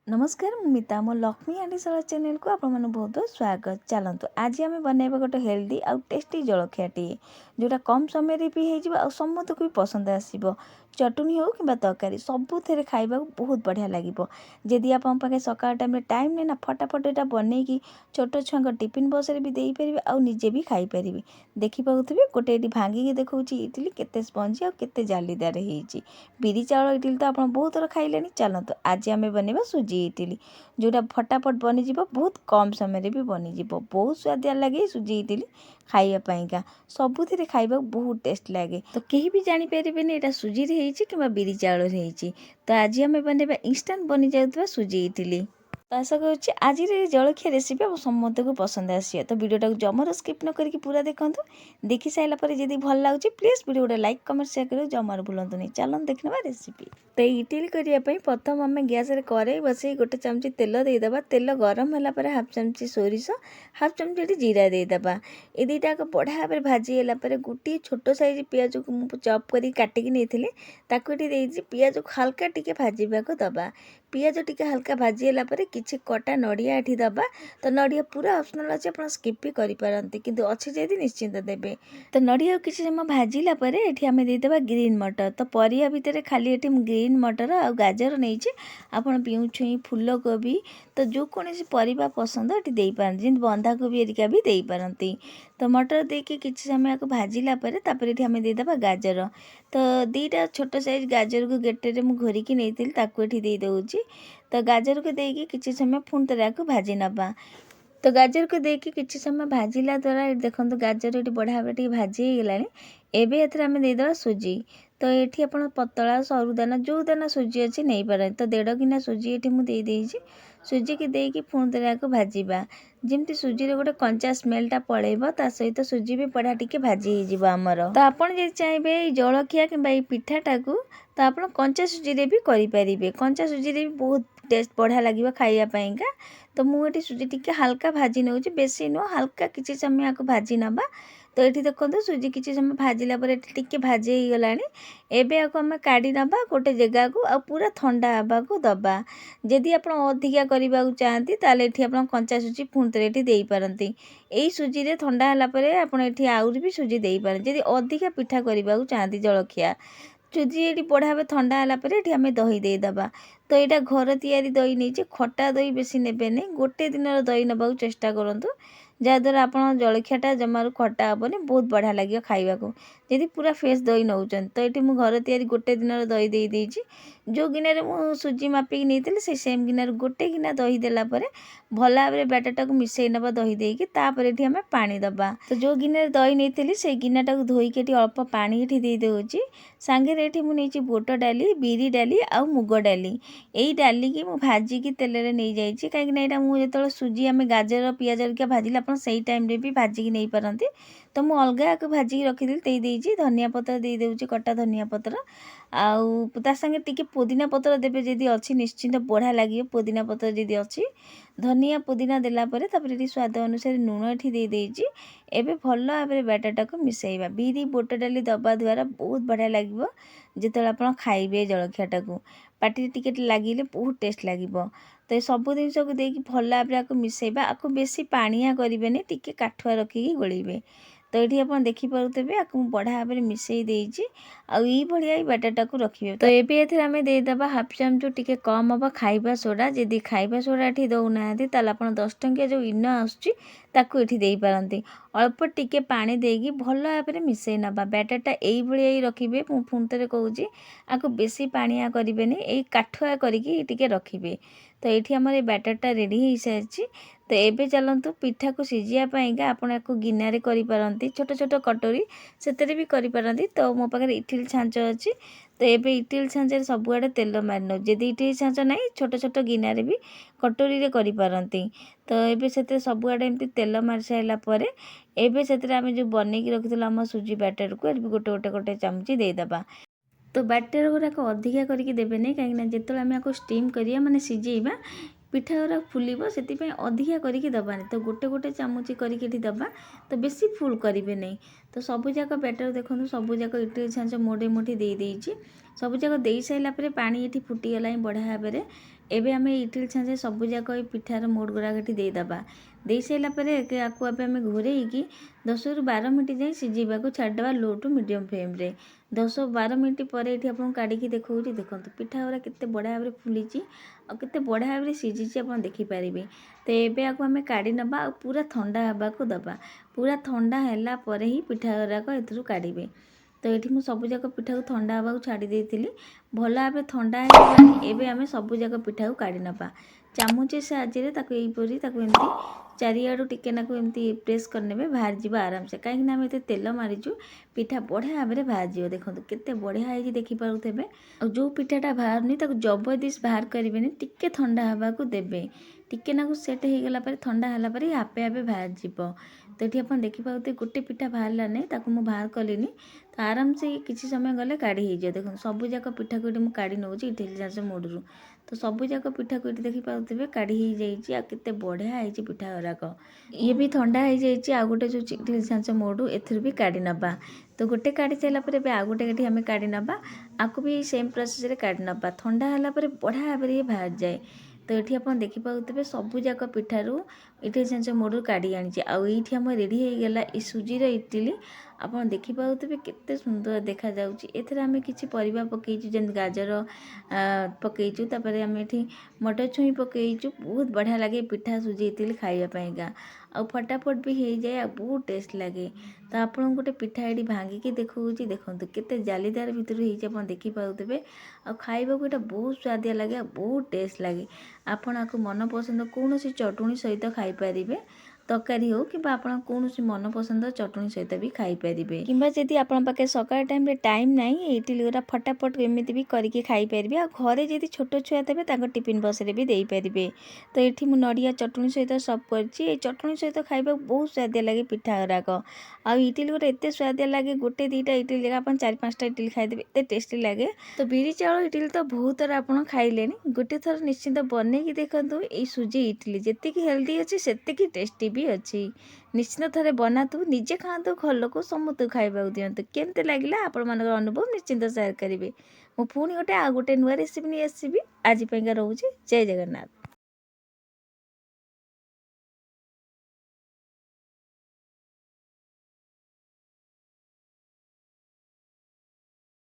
नमस्कार मु मिता मो लक्ष्मी आंटीशाला चैनल को आप बहुत बहुत स्वागत। चलतु आज आम बनैबा गोटे हेल्दी आउ टेस्टी जलखियाटी जोटा कम समय भी हो समस्त को भी पसंद आसो। चटनी हो कि तरकारी सबुथ खाइबा बहुत बढ़िया लगे। जदि आप सकाल टाइम नहीं ना फटाफट यहाँ बनईकि छोट छुआ टिफिन बस भी दे पारे आ निजे भी खाई पारे। देखिपे गोटे ये भांगिकी देखा इडली केते स्पंजी आते जालीदार हो बिरी चाउल इडली तो आप बहुत थर खाइले। चलतु आज आम बनवा सुजी इडली जोटा फटाफट बनीज बहुत कम समय भी बनीज बहुत स्वादिया लगे। सुजी इडली खाइबापा सबुथ खाइबा बहुत टेस्ट लगे। तो कहीं भी जापर यहाँ सुजी कि बिरी चाउल तो आज आम बनवा इंस्टांट बनी जाऊा सुजी इडली। तो आशा करुँच आज जलखिया रेसिपी आप समस्त को पसंद आसी। तो वीडियो जमार स्किप न करके पूरा देखूँ। देखी सारापर जब भल लगे प्लीज वीडियो गोटे लाइक कमेंट शेयर कर जमार भूलु नहीं। चलो देखना रेसिपी। तो इडली करने प्रथम आम गैस कड़े बस गोटे चामच तेल देदेबा। तेल गरम होगापर हाफ चामच सोरिष हाफ चामच जीरा देदेबा। ये दुईटा बढ़िया भाव भाजीगला गोटे छोट साइज पियाज को मुझे चॉप कर काटिकी नहीं पियाज को हल्का टिके भाजवाक दबा। पियाज टिके हल्का भाजीगला किसी कटा नड़िया ये दबा। तो नड़िया पूरा ऑप्शनल अच्छे आप स्किप भी करें कि अच्छे जदि निश्चिंत देवे। तो नड़िया किसी समय भाजिला ये आम देदेबा ग्रीन मटर। तो परिया भितर खाली ये ग्रीन मटर आ गाजर नहीं आपड़ पिउ छुई फूलकोबी तो जो कौन परिवा पसंद ये देपारती जमी बंधाकोबी एरिका भी दे पारती। तो मटर देके किसी समय को भाजिला ये आम देदेबा गाजर। तो दीटा छोट साइज गाजर को गेटे में घोरिकी नहीं ये देदे। तो गाजर को देकी किसी समय पुणी थे आपको भाजी नवा। तो गाजर को देकी किसी समय भाजिला द्वारा देखो गाजर ये बढ़िया भाव भाजी गला। एवं आम देदेबा सुजी। तो ये आप पतला सरुदाना जो दाना सुजी अच्छी नहीं पारे। तो 1.5 गिना सुजी ये मुझे सुजी की देकी पुणी थे आपको भाजवा जमी सुजी गोटे कंचा स्मेलटा पलैब ता सहित सुजी भी बढ़िया टिके भाजी होमर। तो आपड़ जब चाहिए जलखिया कि पिठाटा को तो आप कंचा सुजी भी करें। कंचा सुजी भी बहुत टेस्ट बढ़िया लगे खाइबापा। तो मुझे सुजी टिके हल्का भाजी नौ बेसी नुह हल्का किसी समय आपको भाजी नवा। तो ये देखो सुजी किसी समय भाजिला टिके भाजी हो गला। एबे आपको आम काढ़ी नवा गोटे जगह को आ पूरा ठंडा हवा को दबा। जदि आप अधिका करने को चाहती ताले आप कंचा सुजी पुणी थे दे पारती। यही सुजी रे ठंडा है आपड़ी आउरी भी सुजी दे पारे जदि अधिका पिठा करने को चाहती जलखिया। सुजी ये बढ़िया भाव ठंडा है आम दही देदेबा। तो यहाँ घर तैयारी दही नहीं खटा दही बेसी ने गोटे दिन दही नवा चेष्टा करूँ जहाद्वारा आप जलखियाटा जमार खटा हेनी बहुत बढ़िया लगे खाइबा को जदि पूरा फ्रेश दही नौ। तो ये मुझे घर तैयारी गोटे दिन दही दे जो गिनारे मुझे सुजी मापिकी नहीं से सेम गिनार गोटे गिना दही देलापर भल भाव बैटरटा को मिसई नवा दही देकी तापर ये आम पानी दबा। तो जो गिनारे दही नहीं से गिनाटा को धोईकी अल्प पानी ये दे दूँगी सांगे ये मुझे बुट डाली बिरी डाली आ मुग डाली यही डाली की मुझे भाजिकी तेल नहीं जाइए कहीं यहाँ मुझे जो सुजी आम गाजर पियाज हरिका भाजिले आप टाइम भी भाजिकी नहीं पारती। तो मुझे अलग भाजिकी रखी देदी धनिया पत्र दे दूँगी कटा धनिया पत्र आउ सांगे टिके पुदीना पत्र देवे जदि अच्छी निश्चिंत बढ़िया लगे। पुदीना पत्र जदि अच्छी धनिया पुदीना देलापर ये स्वाद अनुसार लुण ये देदी एवं भल भाव बैटरटा को मिसैबा। बिरी बुट डाली दबा द्वारा बहुत बढ़िया लगे जिते आप खाइबे जलखियाटा को पाटी टिके लगे बहुत टेस्ट लगे। तो ये सब जिनस को देकी भल भाव आपको मिसैबा आपको बेसी पानिया करें टिके काठुआ रखिकी गोलेबे। तो ये आप देखिपे आपको बढ़िया भाव मिसई देजी आई भाई बैटरटा को रखिए। तो ये आम देदेबा हाफ चामच टिके कम हम खाइबा सोडा जदि खाइबा सोडा ये दौना आप 10 टंकिया जो इनो आसू ये पारती अल्प टिके पानी देकी भल भाव मिसई नवा बैटरटा यही रखिए। पुणी थे कहूँ आपको बेसी पानिया करें यही काठुआ करके रखिए। तो ये आम बैटरटा रेडी हो सारी। तो ये चलतु पिठा को सीझापी आप गिनारे करें छोट छोट कटोरी से भी करें। तो मो पाखे इटिल छाँच अच्छी तो ये इटिल छाँचे सबुआड़े तेल मारि नौ जदि इटिल छाँच ना छोट छोट गिनारे भी कटोरी करें। तो ये से सबुआड़े एमती तेल मारि सारापर एवं से आम जो बनईकी रखी आम सुजी बैटर को गोटे गोटे गोटे चामच देदेबा। तो बैटर गुराक अधिका करके देवे नहीं कहीं जो आम आपको स्टीम करिया माने सिझेबा पिठा गुरा फुल से अधिका करके दबानी। तो गोटे गोटे चामच करके दबा तो बेसी फुल करेंगे नहीं। तो सबूक बैटर देखो सबूक इडली छाँच मोड़े मोटी दे देइछि सबूक दे सारा पर पानी ये फुटीगला बढ़िया भाव में एबे आम इडली छाँचे सबूक पिठार मोड़ गुड़ाक देदेबा दे सारा पर आपको आम घोरैकी 10 ରୁ 12 मिनट जाए सीझा छाड़देवा लो टू मीडियम फ्लेम रे 10-12 मिनट पर ये आपको काढ़ी देखा देखो पिठा गुरा केते बढ़िया भाव में फुली और केते बढ़िया भाव में सीझी आप देखिपारे। तो ये आपको आम काढ़ी नवा पूरा ठंडा होगाक दबा पूरा ठंडा है पर ही पिठा गुराक एथुरु काढ़े। तो ये मुझे सबूक पिठा को ठंडा होगा छाड़ी देती भल भाव ठंडा है आम सबूक पिठा को काढ़ी नवा चामचे साहाଯ୍ୟରେ ताको एहीपरी ताको एमती चारिआडू टिके नाको एमती प्रेस करने बाहर जीव आराम से कहीं आम ये तेल मारिचु पिठा बढ़िया भाव में बाहर जीव देखो केते बढ़िया है देखिपे और जो पिठाटा बाहरनी जबरदस्त बाहर करेंगे टिके ठंडा होगाक देवे टिके नाको सेट हो गला ठंडा है पर आपे आपे बाहर जीव। तो ये आप देखिपे गोटे पिठा बाहरला नहीं ताको मु बाहर कलिनी तो आराम से किसी समय गले काढ़ी हो देखो सबूक पिठा को ये काढ़ी नौ इडली छाँच मोड़ू तो सबूक पिठा को ये देखिपे काढ़ी हो जाइए केते बढ़िया है पिठा गुराक ये भी ठंडा हो जाइए आ गोटे जो इडली छाँच मोड़ू एथुरु भी काढ़ी नवा। तो गोटे काढ़ी सारापर आ गोटे आम काढ़ी नवा आपको भी सेम प्रोसेस काढ़ी नवा ठंडा है बढ़िया भाव में बाहर जाए। तो ये आप देखिपे सबूक पिठारू इडली छाँच मोड़ू काढ़ी आनी आईटी आम रेडी हो गला ये सुजीर इडली आप देखिपे केते सुंदर देखा जाउची। एथरे आम किसी परिबा पकईचु जमी गाजर पकईचु तापर आम ये मटर छुई पकईचु बहुत बढ़िया लगे पिठा सुजी इडली खाइबापा आ फटाफट भी हो जाए आ बहुत टेस्ट लगे। तो आपन गोटे पिठा ये भांगिकी देखौची देखो केते जालीदार भितर हो देखिपे आ खाइबा को बहुत स्वादिया लगे बहुत टेस्ट लगे। आपण आपको मन पसंद कौन चटुणी सहित खाईपारे तरकारी हो कि आपन कौन मन पसंद चटुणी सहित भी खाईपारे कि जदि आपन पाखे सकाळ टाइम रे टाइम नहीं इडली गुरा फटाफट एमती भी करके खाईपारे आ घरे जदि छोट छुआ थे टिफिन बॉक्स रे भी दे पारे। तो ये मुझे नड़िया चटुणी सहित सर्व कर चटुणी सहित खाइबा बहुत स्वादिया लगे पिठा गुराक आ इडली गुरा एत स्वादिया लगे गोटे दीटा इडली जगह आप 4-5टा इडली खाईदेवे एत टेस्टी लगे। तो बिरी चाउल इडली तो बहुत थर आप खाइले गोटे थर निश्चिंत बनईकी देखु ये सुजी इडली जी हेल्दी अच्छी से टेस्टी भी अच्छी निश्चिंत थे बनातु निजे खातु घर लोक समस्त खाइबा दिंतु केमती लगे आपण मान अनुभव निश्चिंत सेयार करेंगे। मु पुणी गोटे आ गोटे नुआ रेसिपी नहीं आसबि आज रोचे जय जगन्नाथ।